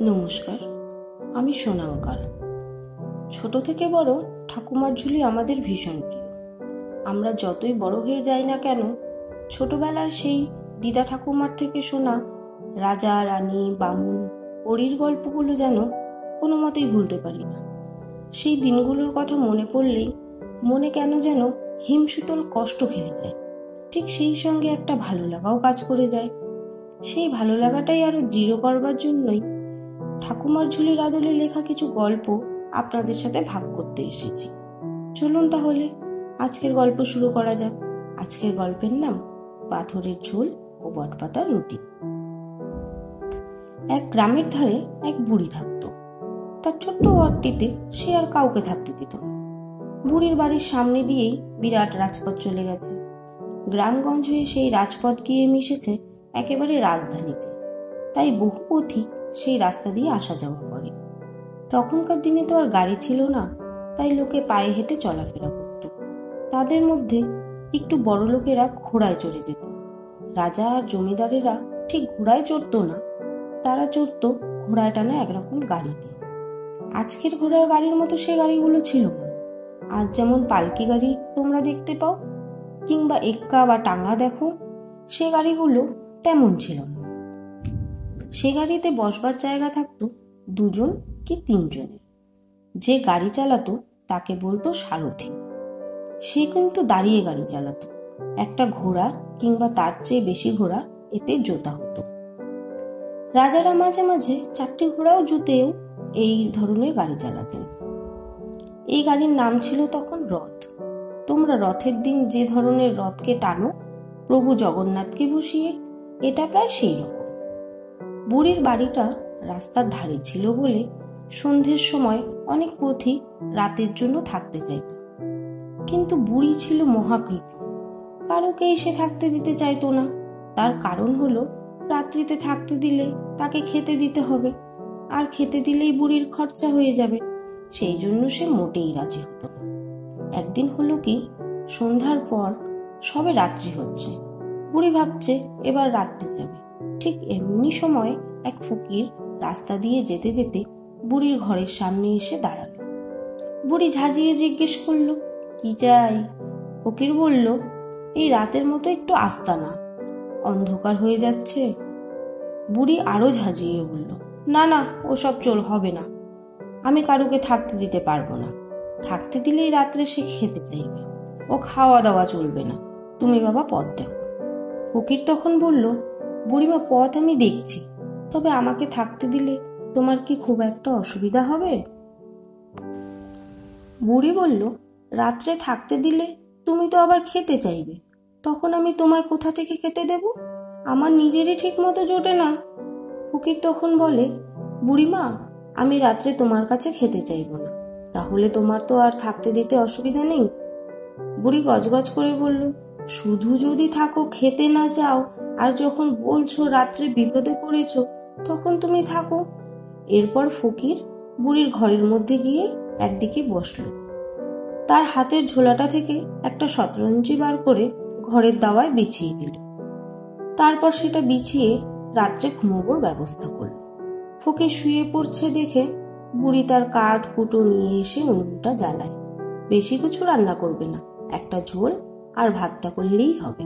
নমস্কার, আমি সোনাঙ্কার। ছোট থেকে বড় ঠাকুমার ঝুলি আমাদের ভীষণ প্রিয়। আমরা যতই বড় হয়ে যাই না কেন, ছোটবেলায় সেই দিদা ঠাকুমার থেকে শোনা রাজা রানী বামুন পরীর গল্পগুলো যেন কোনো মতেই ভুলতে পারি না। সেই দিনগুলোর কথা মনে পড়লেই মনে কেন যেন হিমশীতল কষ্ট খেলে যায়। ঠিক সেই সঙ্গে একটা ভালো লাগাও কাজ করে যায়। সেই ভালো লাগাটাই আরো দৃঢ় করবার জন্যই ঠাকুমার ঝুলির আদলে লেখা কিছু গল্প আপনাদের সাথে ভাগ করতে এসেছি। চলুন তাহলে আজকের গল্প শুরু করা যাক। আজকের গল্পের নাম পাথরের ঝোল ও বটপাতার রুটি। এক গ্রামের ধারে এক বুড়ি থাকত। তার ছোট্ট ঘরটিতে সে আর কাউকে থাকতে দিত না। বুড়ির বাড়ির সামনে দিয়েই বিরাট রাজপথ চলে গেছে। গ্রামগঞ্জ হয়ে সেই রাজপথ গিয়ে মিশেছে একেবারে রাজধানীতে। তাই বহু পথিক সেই রাস্তা দিয়ে আসা যাওয়া করে। তখনকার দিনে তো আর গাড়ি ছিল না, তাই লোকে পায়ে হেঁটে চলাফেরা করত। তাদের মধ্যে একটু বড় লোকেরা ঘোড়ায় চড়ে যেত। রাজা আর জমিদারেরা ঠিক ঘোড়ায় চড়ত না, তারা চড়ত ঘোড়ায় টানা একরকম গাড়িতে। আজকের ঘোড়ার গাড়ির মতো সে গাড়িগুলো ছিল না। আজ যেমন পালকি গাড়ি তোমরা দেখতে পাও কিংবা এক্কা বা টাঙ্গা দেখো, সে গাড়িগুলো তেমন ছিল না। সে গাড়িতে বসবার জায়গা থাকতো দুজন কি তিনজনের। যে গাড়ি চালাতো তাকে বলতো সারথি। সে কিন্তু দাঁড়িয়ে গাড়ি চালাতো। একটা ঘোড়া কিংবা তার চেয়ে বেশি ঘোড়া এতে জোতা হতো। রাজারা মাঝে মাঝে 4টি ঘোড়াও জুতেও এই ধরনের গাড়ি চালাতেন। এই গাড়ির নাম ছিল তখন রথ। তোমরা রথের দিন যে ধরনের রথকে টানো প্রভু জগন্নাথকে বসিয়ে, এটা প্রায় সেই রকম। বুড়ির বাড়িটা রাস্তার ধারে ছিল বলে সন্ধ্যের সময় অনেক পথিক রাতের জন্য থাকতে চাইত। কিন্তু বুড়ি ছিল মহাকৃপা, কারোকে এসে থাকতে দিতে চাইতো না। তার কারণ হলো রাত্রিতে থাকতে দিলে তাকে খেতে দিতে হবে, আর খেতে দিলেই বুড়ির খরচা হয়ে যাবে। সেই জন্য সে মোটেই রাজি হতো না। একদিন হলো কি, সন্ধ্যার পর সবে রাত্রি হচ্ছে। বুড়ি ভাবছে এবার রাত্রে যাবে। ঠিক এমনি সময় এক ফকির রাস্তা দিয়ে যেতে যেতে বুড়ির ঘরের সামনে এসে দাঁড়ালো। বুড়ি ঝাঁঝিয়ে জিজ্ঞেস করলো, কি চাই? ফকির বলল, এই রাতের মতো একটু আস্তানা, অন্ধকার হয়ে যাচ্ছে। বুড়ি আরো ঝাঁঝিয়ে বলল, না না, ওসব হবে না। আমি কারুকে থাকতে দিতে পারবো না। থাকতে দিলেই রাত্রে সে খেতে চাইবে, ও খাওয়া দাওয়া চলবে না। তুমি বাবা পথ দেখো। ফকির তখন বলল, বুড়িমা, পথ আমি দেখছি, তবে আমাকে থাকতে দিলে তোমার কি খুব একটা অসুবিধা হবে? বুড়ি বলল, রাত্রে থাকতে দিলে তুমি তো আবার খেতে চাইবে, তখন আমি তোমায় কোথা থেকে খেতে দেব? আমার নিজেরই ঠিক মতো জোটে না। ফকির তখন বলে, বুড়িমা, আমি রাত্রে তোমার কাছে খেতে চাইব না, তাহলে তোমার তো আর থাকতে দিতে অসুবিধা নেই। বুড়ি গজগজ করে বলল, শুধু যদি থাকো, খেতে না চাও, আর যখন বলছো রাত্রে বিপদে পড়েছো, তখন তুমি থাকো। এরপর ফকির বুড়ির ঘরের মধ্যে গিয়ে একদিকে বসলো। তার হাতের ঝোলাটা থেকে একটা শতরঞ্জি বার করে ঘরের দাওয়ায় বিছিয়ে দিল। তারপর সেটা বিছিয়ে রাত্রে ঘুমোবার ব্যবস্থা করল। ফকির শুয়ে পড়ছে দেখে বুড়ি তার কাঠ কুটো নিয়ে এসে উনুনটা জ্বালায়। বেশি কিছু রান্না করবে না, একটা ঝোল আর ভাতটা করলেই হবে।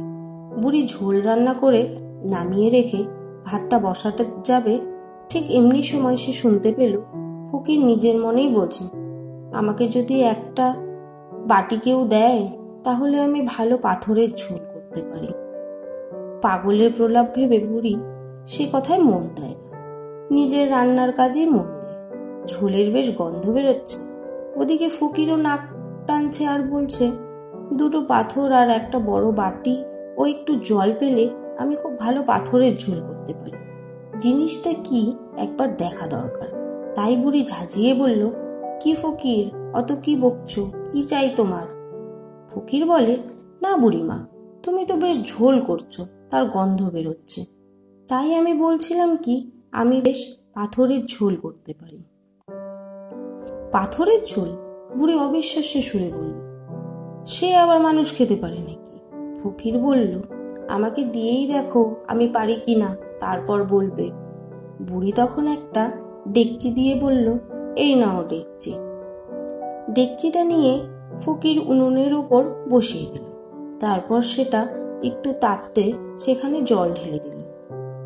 বুড়ি ঝোল রান্না করে নামিয়ে রেখে ভাতটা বসাতে যাবে, ঠিক এমনি সময় সে শুনতে পেল ফকির নিজের মনেই বলছে, আমাকে যদি একটা বাটি কেউ দেয় তাহলে আমি ভালো পাথরের ঝোল করতে পারি। পাগলের প্রলাপ ভেবে বুড়ি সে কথায় মন দেয় না, নিজের রান্নার কাজেই মন দেয়। ঝোলের বেশ গন্ধ বেরোচ্ছে। ওদিকে ফকিরও নাক টানছে আর বলছে, দুটো পাথর আর একটা বড় বাটি ও একটু জল পেলে আমি খুব ভালো পাথরের ঝোল করতে পারি। জিনিসটা কি একবার দেখা দরকার। তাই বুড়ি ঝাঁঝিয়ে বলল, কি ফকির, অত কি বকছো? কি চাই তোমার? ফকির বলে, না বুড়িমা, তুমি তো বেশ ঝোল করছো, তার গন্ধ বেরোচ্ছে। তাই আমি বলছিলাম কি, আমি বেশ পাথরের ঝোল করতে পারি। পাথরের ঝোল? বুড়ি অবিশ্বাস্য সুরে বলল, সে আবার মানুষ খেতে পারে নাকি? ফকির বলল, আমাকে দিয়েই দেখো আমি পারি কিনা, তারপর বলবে। বুড়ি তখন একটা ডেকচি দিয়ে বলল, এই নাও ডেকচি। ডেকচিটা নিয়ে ফকির উনুনের উপর বসিয়ে দিল। তারপর সেটা একটু তাততে সেখানে জল ঢেলে দিল।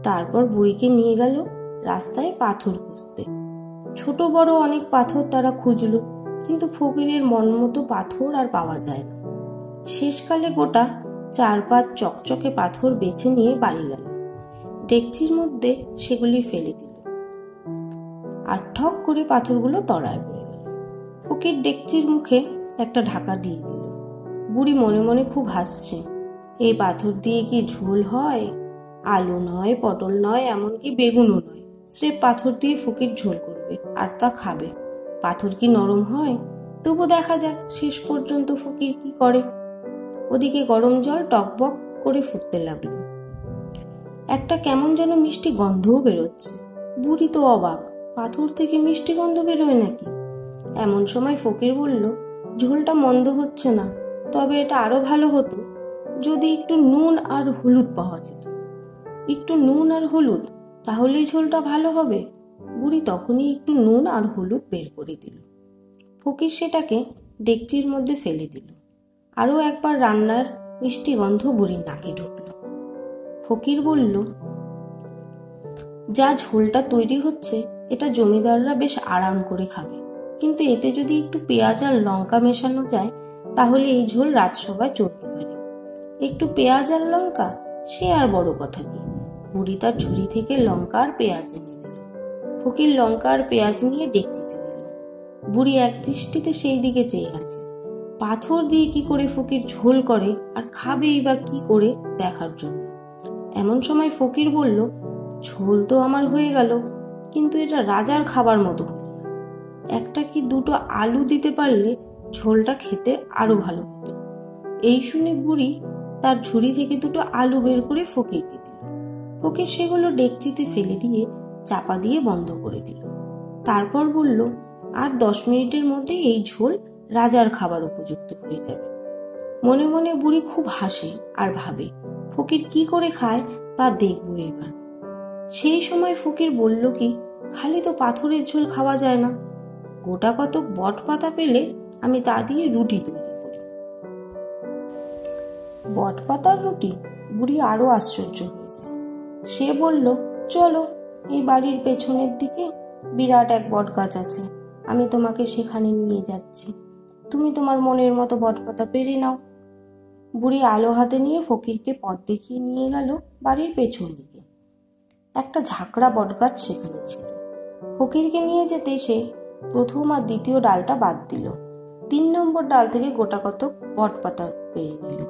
তারপর বুড়িকে নিয়ে গেল রাস্তায় পাথর খুঁজতে। ছোট বড় অনেক পাথর তারা খুঁজল, কিন্তু ফকিরের মন মতো পাথর আর পাওয়া যায় না। শেষকালে গোটা 4-5 চকচকে পাথর বেছে নিয়ে বাড়ি গেল। ডেকচির মধ্যে সেগুলি ফেলে দিল, আর ঠক করে পাথরগুলো তলায় পড়ে গেল। ফকির ডেকচির মুখে একটা ঢাকা দিয়ে দিল। বুড়ি মনে মনে খুব হাসছে। এই পাথর দিয়ে কি ঝোল হয়? আলু নয়, পটল নয়, এমনকি বেগুনও নয়। স্রেফ পাথর দিয়ে ফকির ঝোল করবে আর তা খাবে। পাথর কি নরম হয়? তবু দেখা যাক শেষ পর্যন্ত ফকির কি করে। ওদিকে গরম জল টকবক করে ফুটতে লাগলো। একটা কেমন যেন মিষ্টি গন্ধও বেরোচ্ছে। বুড়ি তো অবাক, পাথর থেকে মিষ্টি গন্ধ বেরোয় নাকি? এমন সময় ফকির বলল, ঝোলটা মন্দ হচ্ছে না, তবে এটা আরো ভালো হতো যদি একটু নুন আর হলুদ পাওয়া যেত। একটু নুন আর হলুদ, তাহলেই ঝোলটা ভালো হবে। বুড়ি তখনই একটু নুন আর হলুদ বের করে দিল। ফকির সেটাকে ডেকচির মধ্যে ফেলে দিল। আরো একবার রান্নার মিষ্টি গন্ধ বুড়ির নাকে ঢুকলো। ফকির বলল, যা ঝোলটা তৈরি হচ্ছে এটা জমিদাররা বেশ আরাম করে খাবে, কিন্তু এতে যদি একটু পেঁয়াজ আর লঙ্কা মেশানো যায় তাহলে এই ঝোল রাজসভায় চলতে পারে। একটু পেঁয়াজ আর লঙ্কা, সে আর বড় কথা কি। বুড়ি তার ঝুড়ি থেকে লঙ্কা আর পেঁয়াজ এনে দিল। ফকির লঙ্কা আর পেঁয়াজ নিয়ে ডেকচিতে দিল। বুড়ি এক দৃষ্টিতে সেই দিকে চেয়ে আছে, পাথর দিয়ে কি করে ফকির ঝোল করে আর খাবেই বা কি করে দেখার জন্য। এমন সময় ফকির বলল, ঝোল তো আমার হয়ে গেল, কিন্তু এটা রাজার খাবার মতো হলো না। একটা কি দুটো আলু দিতে পারলে ঝোলটা খেতে আরো ভালো হতো। এই শুনে বুড়ি তার ঝুড়ি থেকে দুটো আলু বের করে ফকিরকে দিল। ফকির সেগুলো ডেকচিতে ফেলে দিয়ে চাপা দিয়ে বন্ধ করে দিল। তারপর বলল, আর 10 মিনিটের মধ্যে এই ঝোল রাজার খাবার উপযুক্ত হয়ে যাবে। মনে মনে বুড়ি খুব হাসে আর ভাবে, ফকির কি করে খায় তা দেখবো এবার। সেই সময় ফকির বলল, কি খালি তো পাথরের ঝোল খাওয়া যায় না, গোটা কত বট পাতা পেলে আমি তা দিয়ে রুটি তৈরি করি। বট পাতার রুটি? বুড়ি আরো আশ্চর্য হয়ে যায়। সে বলল, চলো, এই বাড়ির পেছনের দিকে বিরাট এক বট গাছ আছে, আমি তোমাকে সেখানে নিয়ে যাচ্ছি। তুমি তোমার মনের মতো বট পাতা পেরে নাও। বুড়ি আলো হাতে নিয়ে ফকিরকে পথ দেখিয়ে নিয়ে গেল বাড়ির পেছন দিকে। একটা ঝাঁকড়া বট গাছ সেখানে ছিল। ফকিরকে নিয়ে যেতে সে প্রথম আর দ্বিতীয় ডালটা বাদ দিল। 3 নম্বর ডাল থেকে গোটা কত বট পাতা পেরে নিল।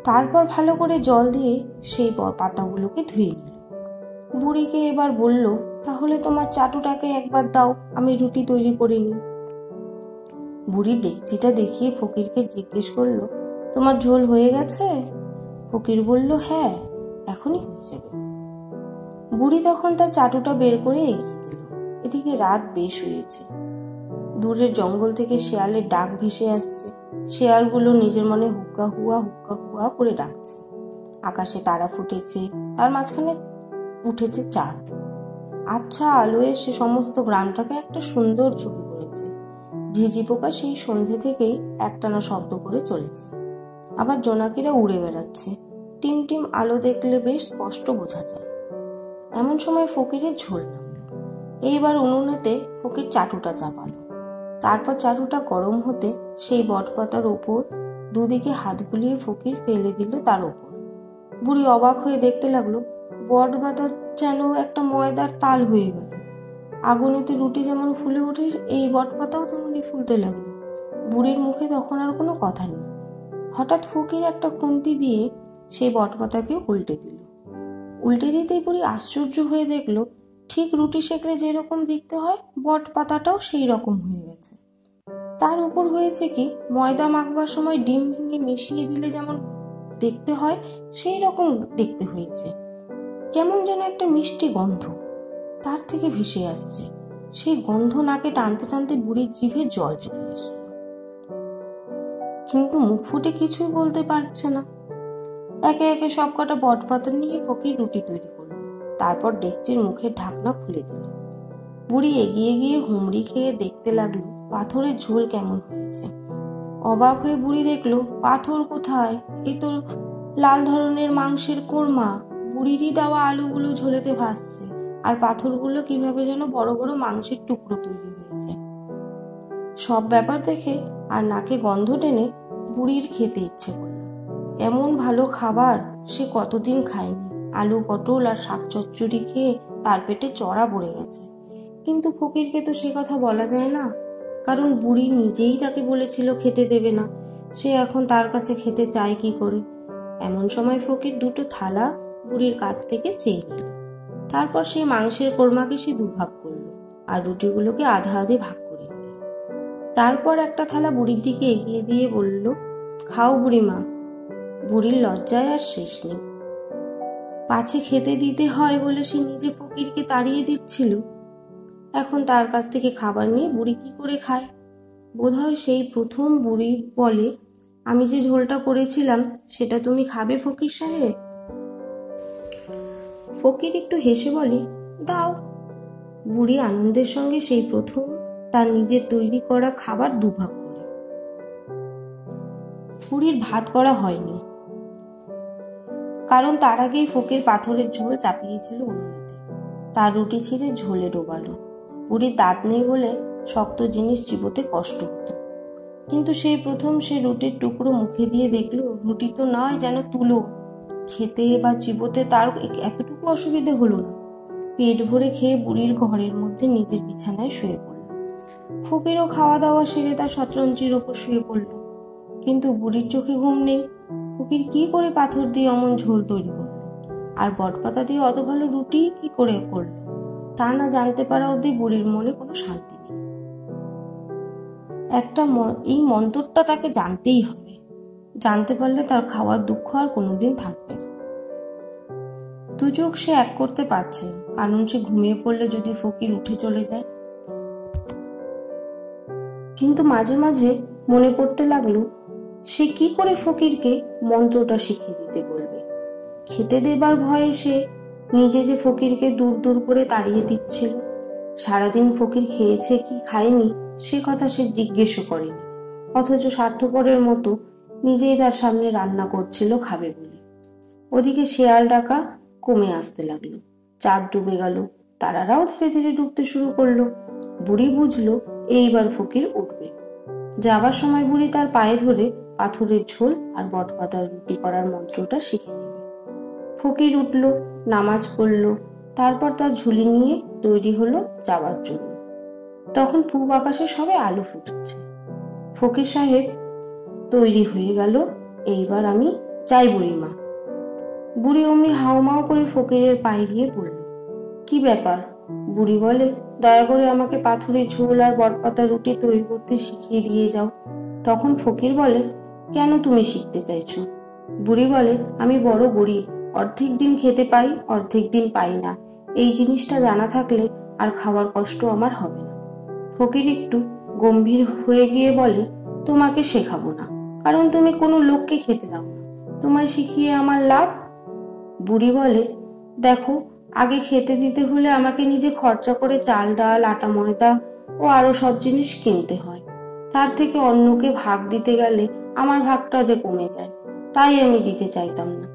তারপর ভালো করে জল দিয়ে সেই পাতাগুলোকে ধুয়ে নিল। বুড়িকে এবার বলল, তাহলে তোমার চাটুটাকে একবার দাও, আমি রুটি তৈরি করে নিই। বুড়ি ডেকচিটা দেখিয়ে ফকিরকে জিজ্ঞেস করলো, তোমার ঝোল হয়ে গেছে? ফকির বলল, হ্যাঁ, এখনই হয়ে যাবে। বুড়ি তখন তার চাটুটা বের করে এগিয়ে দিল। এদিকে রাত বেশ হয়েছে। দূরের জঙ্গল থেকে শেয়ালের ডাক ভেসে আসছে। শেয়ালগুলো নিজের মনে হুক্কা হুয়া করে ডাকছে। আকাশে তারা ফুটেছে, তার মাঝখানে উঠেছে চাঁদ। আচ্ছা আলোয় সে সমস্ত গ্রামটাকে একটা সুন্দর ছবি করেছে। ঝিঝি পোকা সেই সন্ধে থেকেই একটানা শব্দ করে চলেছে। আবার জোনাকিরা উড়ে বেড়াচ্ছে। টিম টিম আলো দেখলে বেশ স্পষ্ট বোঝা যায়। এমন সময় ফকিরের ঝোল নামলো। এইবার উনুনেতে ফকির চাটুটা চাপালো। তারপর চাটুটা গরম হতে সেই বটপাতার ওপর দুদিকে হাত বুলিয়ে ফকির ফেলে দিল তার ওপর। বুড়ি অবাক হয়ে দেখতে লাগলো, বটপাতা যেন একটা ময়দার তাল হয়ে গেল। আগুনেতে রুটি যেমন ফুলে ওঠে, এই বটপাতাও তেমনি ফুলতে লাগলো। বুড়ির মুখে তখন আর কোনো কথা নেই। হঠাৎ ফকির একটা খুন্তি দিয়ে সেই বটপাতাকে উল্টে দিল। উল্টে দিতেই বুড়ি আশ্চর্য হয়ে দেখলো, ঠিক রুটি সেঁকলে যেরকম দেখতে হয় বট পাতাটাও সেই রকম হয়ে গেছে। তার উপর হয়েছে কি, ময়দা মাখবার সময় ডিম ভেঙে মিশিয়ে দিলে যেমন দেখতে হয় সেই রকম দেখতে হয়েছে। কেমন যেন একটা মিষ্টি গন্ধ তার থেকে ভেসে আসছে। সেই গন্ধ নাকে টানতে টানতে বুড়ির জিভে জল চলে এসে, কিন্তু মুখ ফুটে কিছুই বলতে পারছে না। একে একে সবকটা বট পাতা নিয়ে ফকির রুটি তৈরি করলো। তারপর ডেকচির মুখের ঢাকনা খুলে দিল। বুড়ি এগিয়ে গিয়ে হুমড়ি খেয়ে দেখতে লাগলো পাথরের ঝোল কেমন হয়েছে। অবাক হয়ে বুড়ি দেখলো পাথর কোথায়, এ তো লাল ধরনের মাংসের কোরমা। বুড়িরই দেওয়া আলুগুলো ঝোলেতে ভাসছে, আর পাথরগুলো কিভাবে যেন বড় বড় মাংসের টুকরো তৈরি হয়েছে। সব ব্যাপার দেখে আর নাকে গন্ধ টেনে বুড়ির খেতে ইচ্ছে করলো। এমন ভালো খাবার সে কতদিন খায়নি। আলু পটল আর শাক চচ্চড়ি খেয়ে তার পেটে চড়া পড়ে গেছে। কিন্তু ফকিরকে তো সে কথা বলা যায় না, কারণ বুড়ি নিজেই তাকে বলেছিল খেতে দেবে না। সে এখন তার কাছে খেতে চায় কি করে? এমন সময় ফকির দুটো থালা বুড়ির কাছ থেকে চেয়ে নিল। তারপর সে মাংসের কোরমাকে সে দুভাগ করলো আর রুটিগুলোকে আধা আধে ভাগ করে নিল। তারপর একটা থালা বুড়ির দিকে এগিয়ে দিয়ে বলল, খাও বুড়িমা। বুড়ির লজ্জায় আর শেষ নেই। পাছে খেতে দিতে হয় বলে সে নিজে ফকিরকে তাড়িয়ে দিচ্ছিল, এখন তার কাছ থেকে খাবার নিয়ে বুড়ি কি করে খায়? বোধহয় সেই প্রথম বুড়ি বলে, আমি যে ঝোলটা করেছিলাম সেটা তুমি খাবে ফকির সাহেব? ফকির একটু হেসে বলে, দাও। বুড়ি আনন্দের সঙ্গে সেই প্রথম তার নিজের তৈরি করা খাবার দুভাগ করে। বুড়ির ভাত করা হয়নি, কারণ তার আগেই ফকির পাথরের ঝোল চাপিয়েছিল উনুনেতে। তার রুটি ছিঁড়ে ঝোলে ডোবালো। বুড়ির দাঁত নেই বলে শক্ত জিনিস চিবোতে কষ্ট হতো, কিন্তু সেই প্রথম সে রুটির টুকরো মুখে দিয়ে দেখলো রুটি তো নয়, যেন তুলো। খেতে বা চিবোতে তার এতটুকু অসুবিধে হলো না। পেট ভরে খেয়ে বুড়ির ঘরের মধ্যে নিজের বিছানায় শুয়ে পড়ল। ফকিরও খাওয়া দাওয়া সেরে তার শতরঞ্চির ওপর শুয়ে পড়ল, কিন্তু বুড়ির চোখে ঘুম নেই। ফকির কি করে পাথর দিয়ে অমন ঝোল তৈরি করলো, আর বটপাতা দিয়ে অত ভালো রুটি কি করে করলো, তা না জানতে পারা অবধি বুড়ির মনে কোনো শান্তি নেই। এই মন্তরটা তাকে জানতেই হবে। জানতে পারলে তার খাওয়ার দুঃখ আর কোনোদিন থাকবে না। দু চোখ সে এক করতে পারছে না, কারণ সে ঘুমিয়ে পড়লে যদি ফকির উঠে চলে যায়। কিন্তু মাঝে মাঝে মনে পড়তে লাগলো সে কি করে ফকিরকে মন্ত্রটা শিখিয়ে দিতে বলবে। খেতে দেবার ভয়ে সে নিজে যে ফকিরকে দূর দূর করে তাড়িয়ে দিচ্ছিল। সারাদিন ফকির খেয়েছে কি খায়নি সে কথা সে জিজ্ঞেসও করেনি, অথচ স্বার্থপরের মতো নিজেই তার সামনে রান্না করছিল খাবে বলে। ওদিকে শেয়াল ডাকা কমে আসতে লাগলো। চাঁদ ডুবে গেল, তারারাও ধীরে ধীরে ডুবতে শুরু করলো। বুড়ি বুঝলো এইবার ফকির উঠবে। যাবার সময় বুড়ি তার পায়ে ধরে পাথরের ঝোল আর বটপাতার রুটি করার মন্ত্রটা শিখে নেবে। ফকির উঠল, নামাজ পড়ল, তারপর তার ঝুলি নিয়ে তৈরি হলো যাবার জন্য। তখন পূব আকাশে সবে আলো ফুটছে। ফকির সাহেব তৈরি হয়ে গেল, এইবার আমি যাই বুড়িমা। বুড়ি অমনি হাউমাউ করে ফকিরের পায়ে গিয়ে পড়ল। কি ব্যাপার? বুড়ি বলে, দয়া করে আমাকে পাথরের ঝোল আর বটপাতা রুটি তৈরি করতে শিখিয়ে দিয়ে যাও। তখন ফকির বলে, কেন তুমি শিখতে চাইছো? বুড়ি বলে, আমি বড় গরিব, অর্ধেক দিন খেতে পাই, অর্ধেক দিন পাই না। এই জিনিসটা জানা থাকলে আর খাওয়ার কষ্ট আমার হবে না। ফকির একটু গম্ভীর হয়ে গিয়ে বলে, তোমাকে শেখাবো না, কারণ তুমি কোনো লোককে খেতে দাও না। তোমায় শিখিয়ে আমার লাভ? বুড়ি বলে, দেখো, আগে খেতে দিতে হলে আমাকে নিজে খরচা করে চাল ডাল আটা ময়দা ও আরো সব জিনিস কিনতে হয়। তার থেকে অন্যকে ভাগ দিতে গেলে আমার ভাগটা যে কমে যায়, তাই আমি দিতে চাইতাম না।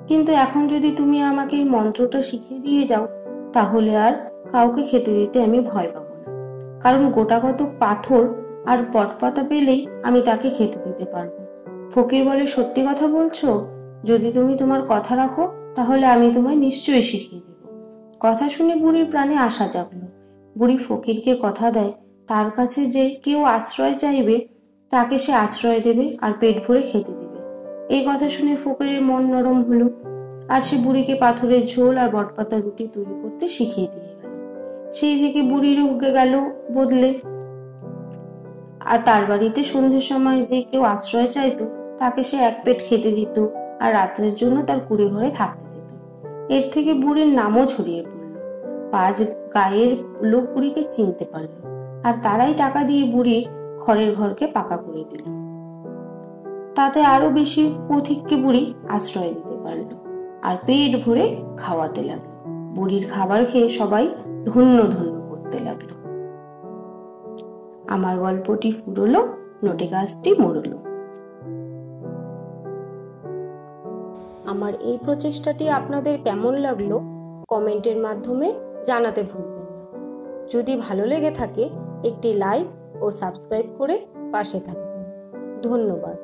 কিন্তু এখন যদি তুমি আমাকে এই মন্ত্রটা শিখিয়ে দিয়ে যাও, তাহলে আর কাউকে খেতে দিতে আমি ভয় পাবো না, কারণ গোটা কত পাথর আর বটপাতা পেলেই আমি তাকে খেতে দিতে পারবো। ফকির বলে, সত্যি কথা বলছো? যদি তুমি তোমার কথা রাখো তাহলে আমি তোমায় নিশ্চয়ই শিখিয়ে দেব। কথা শুনে বুড়ির প্রাণে আশা জাগলো। বুড়ি ফকিরকে কথা দেয় তার কাছে যে কেউ আশ্রয় চাইবে তাকে সে আশ্রয় দেবে আর পেট ভরে খেতে দেবে। এই কথা শুনে ফকিরের মন নরম হলো, আর সে বুড়িকে পাথরের ঝোল আর বটপাতা রুটি তৈরি করতে শিখিয়ে দিয়ে গেল। সেই থেকে বুড়িরও গেল বদলে, আর তার বাড়িতে সন্ধ্যের সময় যে কেউ আশ্রয় চাইতো তাকে সে এক পেট খেতে দিত আর রাত্রের জন্য তার কুড়ে ঘরে থাকতে দিত। এর থেকে বুড়ির নামও ছড়িয়ে পড়ল। 5 গায়ের লোক বুড়িকে চিনতে পারলো, আর তারাই টাকা দিয়ে বুড়ির খড়ের ঘরকে পাকা করে দিল। তাতে আরো বেশি পথিককে বুড়ি আশ্রয় দিতে পারলো আর পেট ভরে খাওয়াতে লাগলো। বুড়ির খাবার খেয়ে সবাই ধন্য ধন্য করত। করতে লাগলো। আমার গল্পটি ফুরলো, নোটে গাছটি মরলো। আমার এই প্রচেষ্টাটি আপনাদের কেমন লাগলো কমেন্টের মাধ্যমে জানাতে ভুলবেন না। যদি ভালো লেগে থাকে একটি লাইক ও সাবস্ক্রাইব করে পাশে থাকবেন। ধন্যবাদ।